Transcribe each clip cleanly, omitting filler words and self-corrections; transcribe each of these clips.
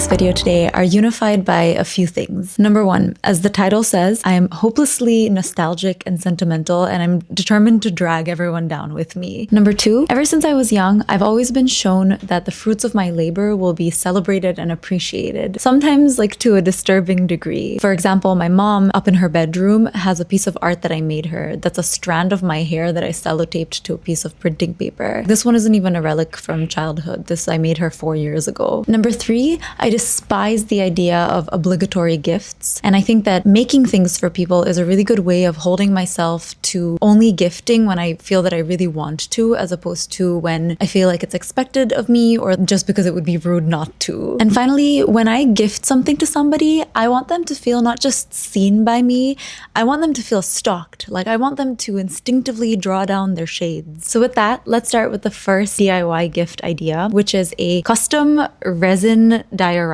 this video today are unified by a few things. Number one, as the title says, I am hopelessly nostalgic and sentimental, and I'm determined to drag everyone down with me. Number two, ever since I was young, I've always been shown that the fruits of my labor will be celebrated and appreciated, sometimes like to a disturbing degree. For example, my mom up in her bedroom has a piece of art that I made her that's a strand of my hair that I sellotaped to a piece of printing paper. This one isn't even a relic from childhood. This I made her 4 years ago. Number three, I despise the idea of obligatory gifts. And I think that making things for people is a really good way of holding myself to only gifting when I feel that I really want to, as opposed to when I feel like it's expected of me or just because it would be rude not to. And finally, when I gift something to somebody, I want them to feel not just seen by me, I want them to feel stalked. Like I want them to instinctively draw down their shades. So with that, let's start with the first DIY gift idea, which is a custom resin diorama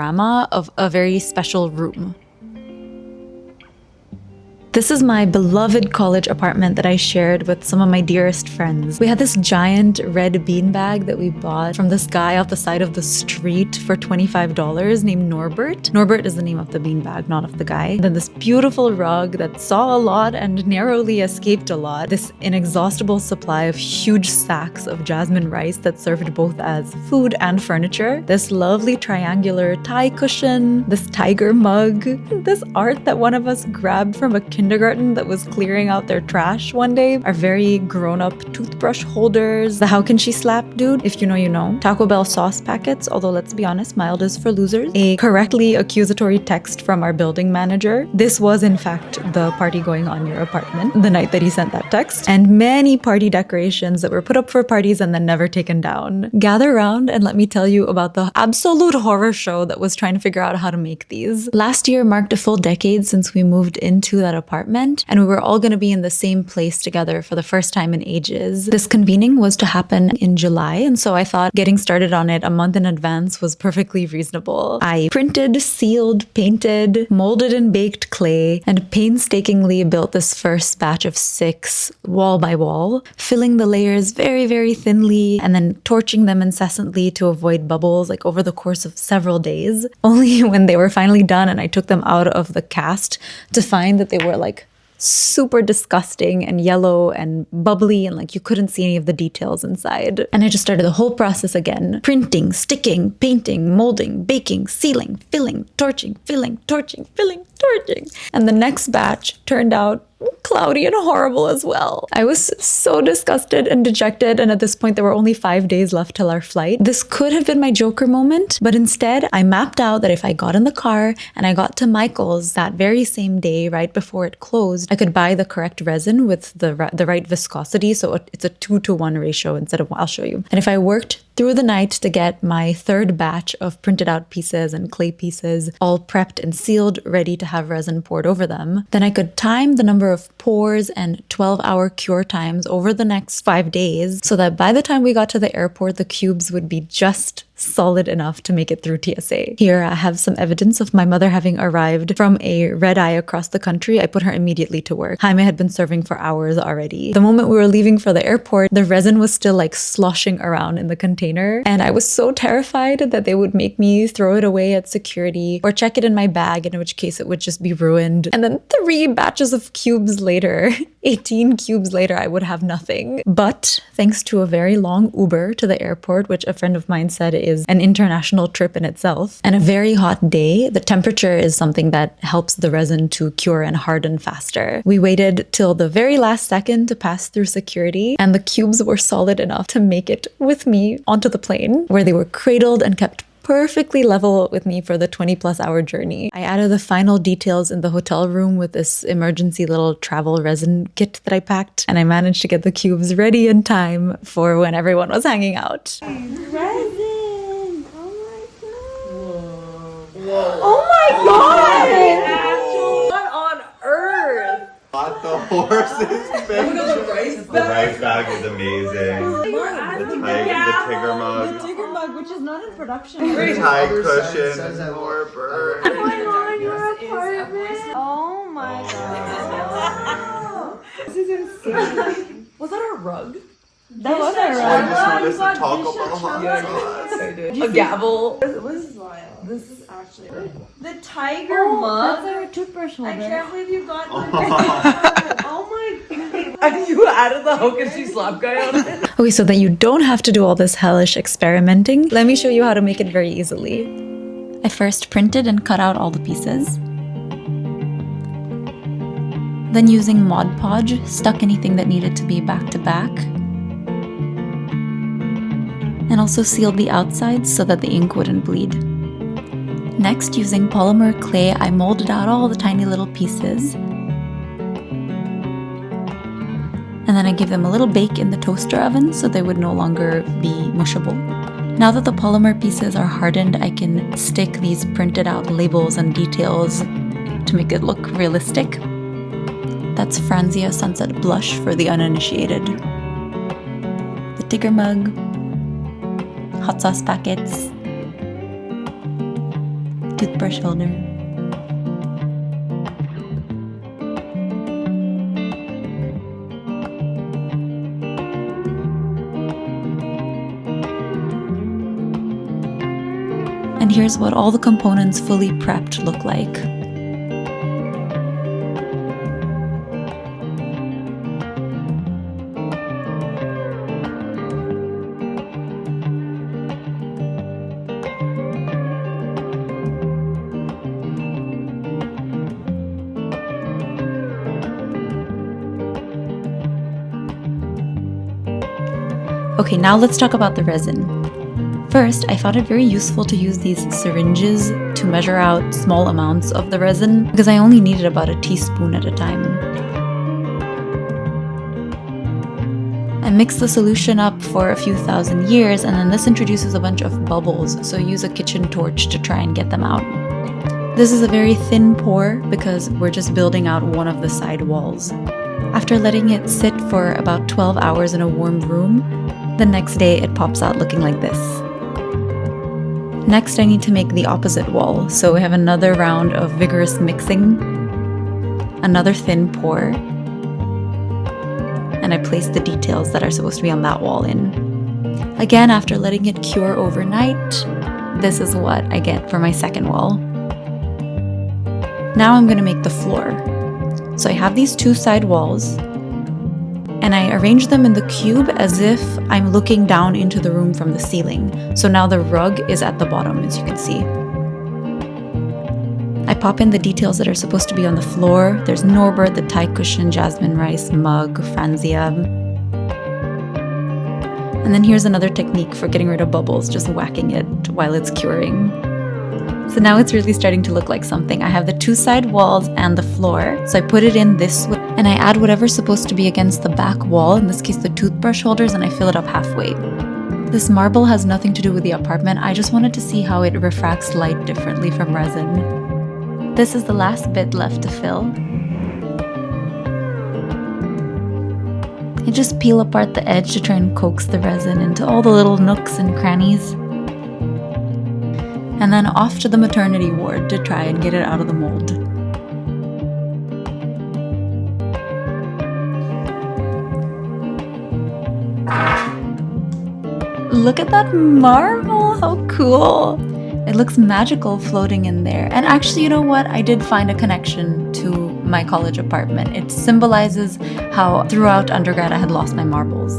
of a very special room. This is my beloved college apartment that I shared with some of my dearest friends. We had this giant red beanbag that we bought from this guy off the side of the street for $25 named Norbert. Norbert is the name of the beanbag, not of the guy. Then this beautiful rug that saw a lot and narrowly escaped a lot. This inexhaustible supply of huge sacks of jasmine rice that served both as food and furniture. This lovely triangular tie cushion. This tiger mug. This art that one of us grabbed from a kindergarten that was clearing out their trash one day. Our very grown-up toothbrush holders. The how can she slap dude? If you know, you know. Taco Bell sauce packets, although let's be honest, mild is for losers. A correctly accusatory text from our building manager. This was in fact the party going on your apartment the night that he sent that text. And many party decorations that were put up for parties and then never taken down. Gather around and let me tell you about the absolute horror show that was trying to figure out how to make these. Last year marked a full decade since we moved into that apartment, and we were all going to be in the same place together for the first time in ages. This convening was to happen in July, and so I thought getting started on it a month in advance was perfectly reasonable. I printed, sealed, painted, molded and baked clay, and painstakingly built this first batch of 6 wall by wall, filling the layers very, very thinly and then torching them incessantly to avoid bubbles like over the course of several days. Only when they were finally done and I took them out of the cast to find that they were like super disgusting and yellow and bubbly and like you couldn't see any of the details inside. And I just started the whole process again. Printing, sticking, painting, molding, baking, sealing, filling, torching, filling, torching, filling, torching. And the next batch turned out cloudy and horrible as well. I was so disgusted and dejected, and at this point there were only 5 days left till our flight. This could have been my Joker moment, but instead I mapped out that if I got in the car and I got to Michael's that very same day right before it closed, I could buy the correct resin with the right viscosity, so it's a 2-to-1 ratio instead of, I'll show you. And if I worked through the night to get my third batch of printed out pieces and clay pieces all prepped and sealed, ready to have resin poured over them, then I could time the number of pours and 12-hour cure times over the next 5 days so that by the time we got to the airport, the cubes would be just solid enough to make it through TSA. Here I have some evidence of my mother having arrived from a red eye across the country. I put her immediately to work. Jaime had been serving for hours already. The moment we were leaving for the airport, the resin was still like sloshing around in the container, and I was so terrified that they would make me throw it away at security or check it in my bag, in which case it would just be ruined. And then 3 batches of cubes later, 18 cubes later, I would have nothing. But thanks to a very long Uber to the airport, which a friend of mine said is an international trip in itself, and a very hot day, the temperature is something that helps the resin to cure and harden faster. We waited till the very last second to pass through security, and the cubes were solid enough to make it with me onto the plane, where they were cradled and kept perfectly level with me for the 20+ hour journey. I added the final details in the hotel room with this emergency little travel resin kit that I packed, and I managed to get the cubes ready in time for when everyone was hanging out. Resin! Oh my god! What on earth? Not the horse's picture. The rice bag is amazing. The Tigger mug. The Tigger mug, which is not in production. The tie cushion. More birds. On your apartment? Oh my god. This is insane. Was that our rug? That was I alright. just Oh, noticed you got the taco dish bell at hot sauce. A gavel. This is wild. This is actually the tiger mug. our toothbrush I holder. can't believe you got oh my god. You added the Hoke and She Slap guy on it. Okay, so that you don't have to do all this hellish experimenting, let me show you how to make it very easily. I first printed and cut out all the pieces. Then using Mod Podge, stuck anything that needed to be back to back. And also sealed the outsides so that the ink wouldn't bleed. Next, using polymer clay, I molded out all the tiny little pieces. And then I gave them a little bake in the toaster oven so they would no longer be mushable. Now that the polymer pieces are hardened, I can stick these printed out labels and details to make it look realistic. That's Franzia Sunset Blush for the uninitiated. The Tigger mug, hot sauce packets, toothbrush holder. And here's what all the components fully prepped look like. Okay, now let's talk about the resin. First, I found it very useful to use these syringes to measure out small amounts of the resin because I only needed about a teaspoon at a time. I mix the solution up for a few thousand years, and then this introduces a bunch of bubbles, so use a kitchen torch to try and get them out. This is a very thin pour because we're just building out one of the side walls. After letting it sit for about 12 hours in a warm room, the next day it pops out looking like this. Next, I need to make the opposite wall, so we have another round of vigorous mixing, another thin pour, and I place the details that are supposed to be on that wall in. Again, after letting it cure overnight, this is what I get for my second wall. Now I'm going to make the floor. So I have these two side walls, and I arrange them in the cube as if I'm looking down into the room from the ceiling. So now the rug is at the bottom, as you can see. I pop in the details that are supposed to be on the floor. There's Norbert, the Thai cushion, jasmine rice, mug, Franzia. And then here's another technique for getting rid of bubbles, just whacking it while it's curing. So now it's really starting to look like something. I have the two side walls and the floor. So I put it in this way, and I add whatever's supposed to be against the back wall, in this case the toothbrush holders, and I fill it up halfway. This marble has nothing to do with the apartment. I just wanted to see how it refracts light differently from resin. This is the last bit left to fill. I just peel apart the edge to try and coax the resin into all the little nooks and crannies. And then off to the maternity ward to try and get it out of the mold. Look at that marble, how cool! It looks magical floating in there. And actually, you know what? I did find a connection to my college apartment. It symbolizes how throughout undergrad I had lost my marbles.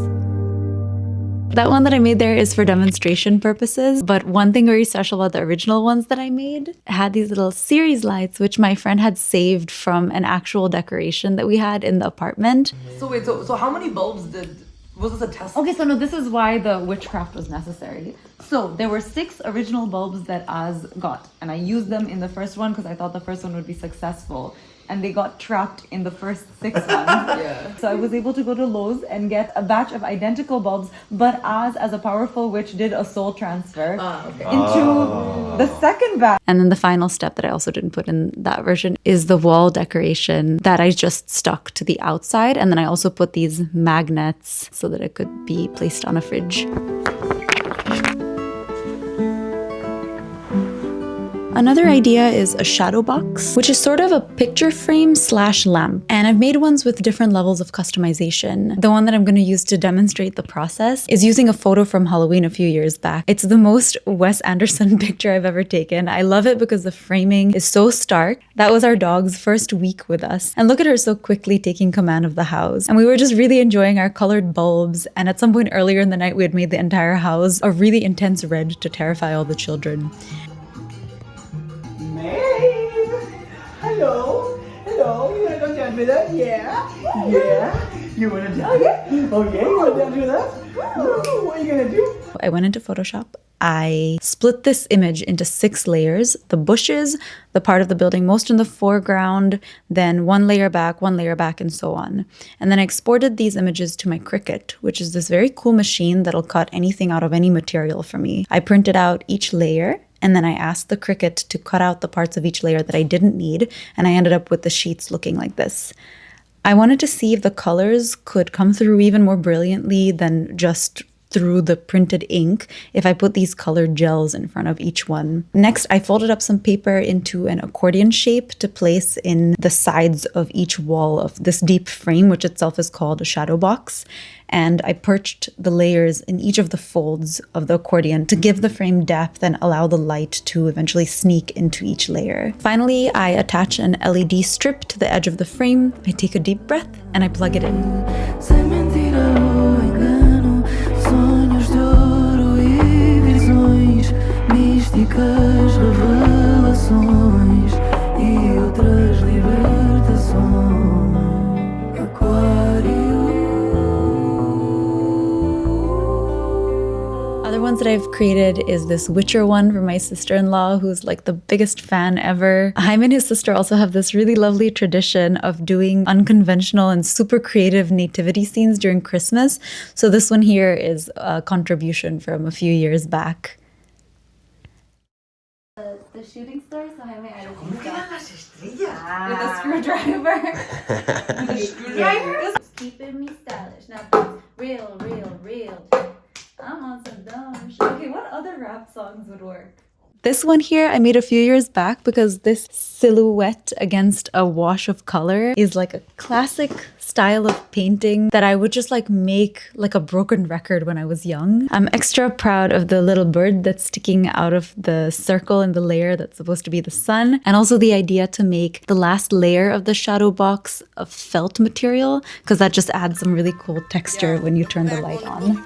That one that I made there is for demonstration purposes, but one thing very special about the original ones that I made had these little series lights, which my friend had saved from an actual decoration that we had in the apartment. So wait, so how many bulbs was this a test? Okay, so no, this is why the witchcraft was necessary. So there were 6 original bulbs that Az got, and I used them in the first one because I thought the first one would be successful. And they got trapped in the first 6 ones. Yeah. So I was able to go to Lowe's and get a batch of identical bulbs, but Az, as a powerful witch, did a soul transfer into the second batch. And then the final step that I also didn't put in that version is the wall decoration that I just stuck to the outside. And then I also put these magnets so that it could be placed on a fridge. Another idea is a shadow box, which is sort of a picture frame / lamp. And I've made ones with different levels of customization. The one that I'm going to use to demonstrate the process is using a photo from Halloween a few years back. It's the most Wes Anderson picture I've ever taken. I love it because the framing is so stark. That was our dog's first week with us. And look at her so quickly taking command of the house. And we were just really enjoying our colored bulbs. And at some point earlier in the night, we had made the entire house a really intense red to terrify all the children. Mary! Hello? Hello? You wanna go dance with us? Yeah? Yeah? You wanna dance? Oh yeah? You wanna dance with us? Ooh, what are you gonna do? I went into Photoshop. I split this image into 6 layers. The bushes, the part of the building most in the foreground, then 1 layer back, 1 layer back, and so on. And then I exported these images to my Cricut, which is this very cool machine that'll cut anything out of any material for me. I printed out each layer, and then I asked the Cricut to cut out the parts of each layer that I didn't need, and I ended up with the sheets looking like this. I wanted to see if the colors could come through even more brilliantly than just through the printed ink if I put these colored gels in front of each one. Next, I folded up some paper into an accordion shape to place in the sides of each wall of this deep frame, which itself is called a shadow box. And I perched the layers in each of the folds of the accordion to give the frame depth and allow the light to eventually sneak into each layer. Finally, I attach an LED strip to the edge of the frame. I take a deep breath and I plug it in. Místicas revelações e outras libertações. Aquário. Other ones that I've created is this Witcher one for my sister-in-law, who's like the biggest fan ever. Jaime and his sister also have this really lovely tradition of doing unconventional and super creative nativity scenes during Christmas. So this one here is a contribution from a few years back. The shooting star, so Jaime added with a screwdriver. With a screwdriver? Keeping me stylish. Now, real. I'm on some dumb shit. Okay, what other rap songs would work? This one here I made a few years back because this silhouette against a wash of color is like a classic style of painting that I would just like make like a broken record when I was young. I'm extra proud of the little bird that's sticking out of the circle in the layer that's supposed to be the sun, and also the idea to make the last layer of the shadow box of felt material because that just adds some really cool texture when you turn the light on.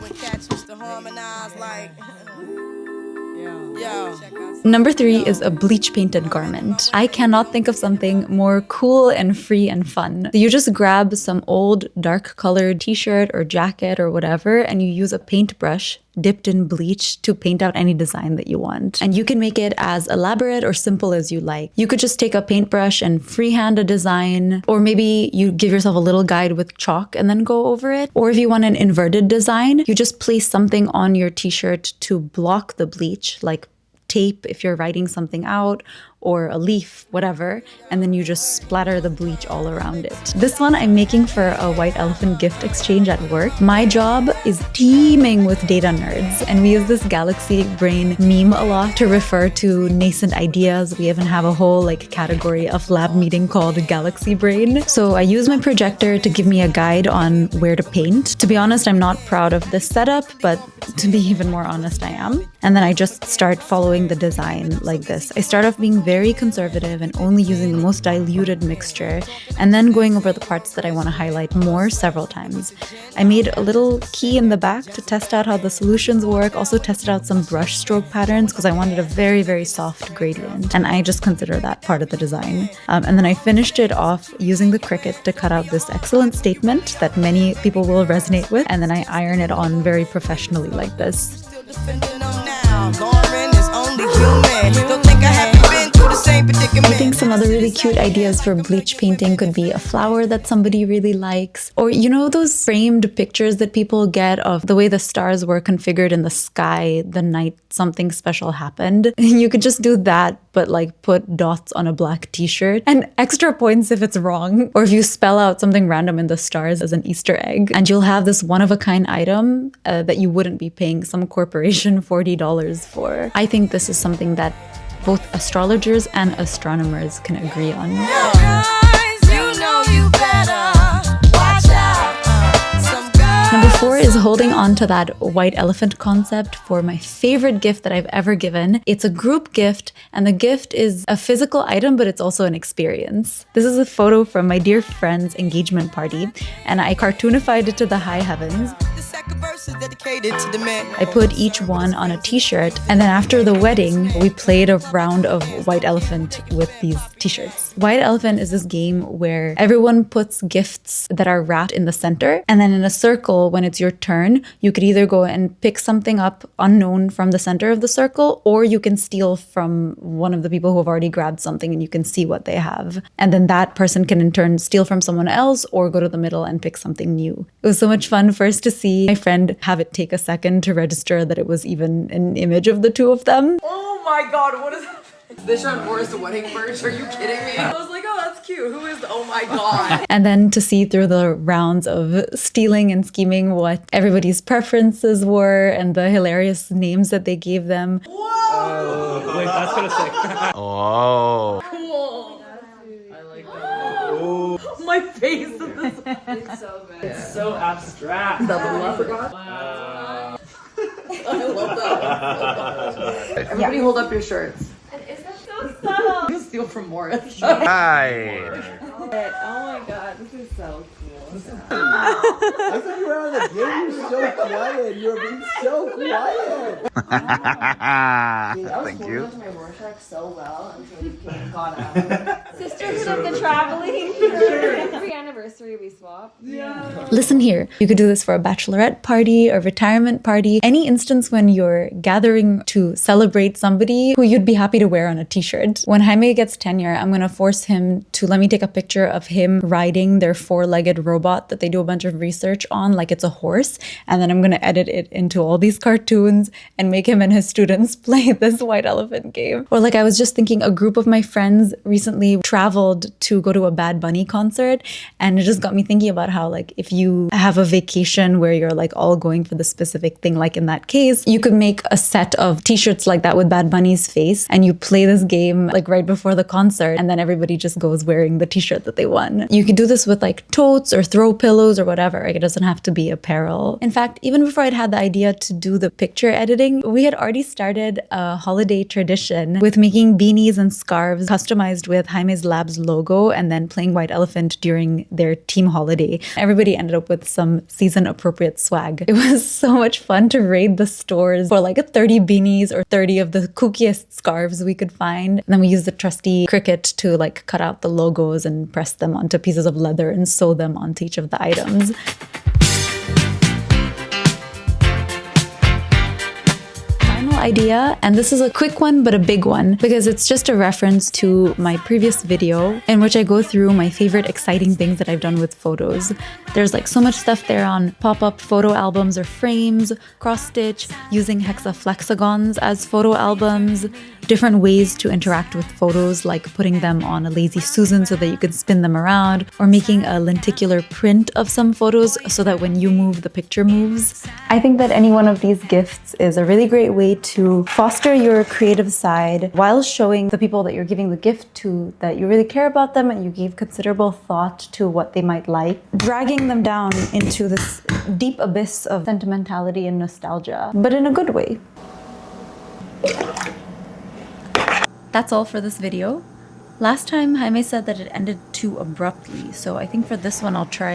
Number 3 is a bleach painted garment. I cannot think of something more cool and free and fun. You just grab some old dark colored t-shirt or jacket or whatever and you use a paintbrush dipped in bleach to paint out any design that you want. And you can make it as elaborate or simple as you like. You could just take a paintbrush and freehand a design, or maybe you give yourself a little guide with chalk and then go over it. Or if you want an inverted design, you just place something on your t-shirt to block the bleach, like tape if you're writing something out, or a leaf, whatever, and then you just splatter the bleach all around it. This one I'm making for a White Elephant gift exchange at work. My job is teeming with data nerds, and we use this Galaxy Brain meme a lot to refer to nascent ideas. We even have a whole like category of lab meeting called Galaxy Brain. So I use my projector to give me a guide on where to paint. To be honest, I'm not proud of this setup, but to be even more honest, I am. And then I just start following the design like this. I start off being very conservative and only using the most diluted mixture, and then going over the parts that I want to highlight more several times. I made a little key in the back to test out how the solutions work, also tested out some brush stroke patterns because I wanted a very, very soft gradient, and I just consider that part of the design. And then I finished it off using the Cricut to cut out this excellent statement that many people will resonate with, and then I iron it on very professionally like this. I think some other really cute ideas for bleach painting could be a flower that somebody really likes, or you know those framed pictures that people get of the way the stars were configured in the sky the night something special happened. You could just do that, but like put dots on a black t-shirt, and extra points if it's wrong, or if you spell out something random in the stars as an Easter egg, and you'll have this one-of-a-kind item that you wouldn't be paying some corporation $40 for. I think this is something that both astrologers and astronomers can agree on. Number 4 is holding on to that white elephant concept for my favorite gift that I've ever given. It's a group gift, and the gift is a physical item, but it's also an experience. This is a photo from my dear friend's engagement party, and I cartoonified it to the high heavens. I put each one on a t-shirt, and then after the wedding, we played a round of White Elephant with these t-shirts. White Elephant is this game where everyone puts gifts that are wrapped in the center, and then in a circle, when it's your turn, you could either go and pick something up unknown from the center of the circle, or you can steal from one of the people who have already grabbed something and you can see what they have. And then that person can in turn steal from someone else or go to the middle and pick something new. It was so much fun first to see my friend have it take a second to register that it was even an image of the two of them. Oh my god, what is that? This on Boris the wedding merch? Are you kidding me? I was like, oh, that's cute. Who is? Oh my god. And then to see through the rounds of stealing and scheming what everybody's preferences were and the hilarious names that they gave them. Whoa! Wait, that's kind of sick. Oh. Cool. I like that. Oh. My face is this. It's so good. It's so abstract. Is that the one I forgot? Wow. I love that. Everybody hold up your shirts. And is that so subtle? You steal from Morris. Hi. Oh my god, this is so cool. I thought you were on the game. You're so quiet. You're being so quiet. Thank you. My Rorschach so well until you got out. Sisterhood of the traveling. Every anniversary we swap. Yeah. Listen here, you could do this for a bachelorette party or retirement party, any instance when you're gathering to celebrate somebody who you'd be happy to wear on a t-shirt. When Jaime gets tenure, I'm going to force him to let me take a picture of him riding their 4-legged robot that they do a bunch of research on like it's a horse, and then I'm going to edit it into all these cartoons and make him and his students play this White Elephant game. Or like I was just thinking, a group of my friends recently traveled to go to a Bad Bunny concert, and it just got me thinking about how like if you have a vacation where you're like all going for the specific thing, like in that case, you could make a set of t-shirts like that with Bad Bunny's face, and you play this game like right before the concert, and then everybody just goes wearing the t-shirt that they won. You could do this with like totes or throw pillows or whatever. Like, it doesn't have to be apparel. In fact, even before I'd had the idea to do the picture editing, we had already started a holiday tradition with making beanies and scarves customized with Jaime's Labs logo and then playing White Elephant during their team holiday. Everybody ended up with some season appropriate swag. It was so much fun to raid the stores for like 30 beanies or 30 of the kookiest scarves we could find. And then we used the trusty Cricut to like cut out the logos and press them onto pieces of leather and sew them onto each of the items. Idea, and this is a quick one but a big one because it's just a reference to my previous video in which I go through my favorite exciting things that I've done with photos. There's like so much stuff there on pop-up photo albums or frames, cross-stitch, using hexaflexagons as photo albums, different ways to interact with photos like putting them on a Lazy Susan so that you can spin them around, or making a lenticular print of some photos so that when you move, the picture moves. I think that any one of these gifts is a really great way to foster your creative side while showing the people that you're giving the gift to that you really care about them and you gave considerable thought to what they might like, dragging them down into this deep abyss of sentimentality and nostalgia, but in a good way. That's all for this video. Last time Jaime said that it ended too abruptly, so I think for this one I'll try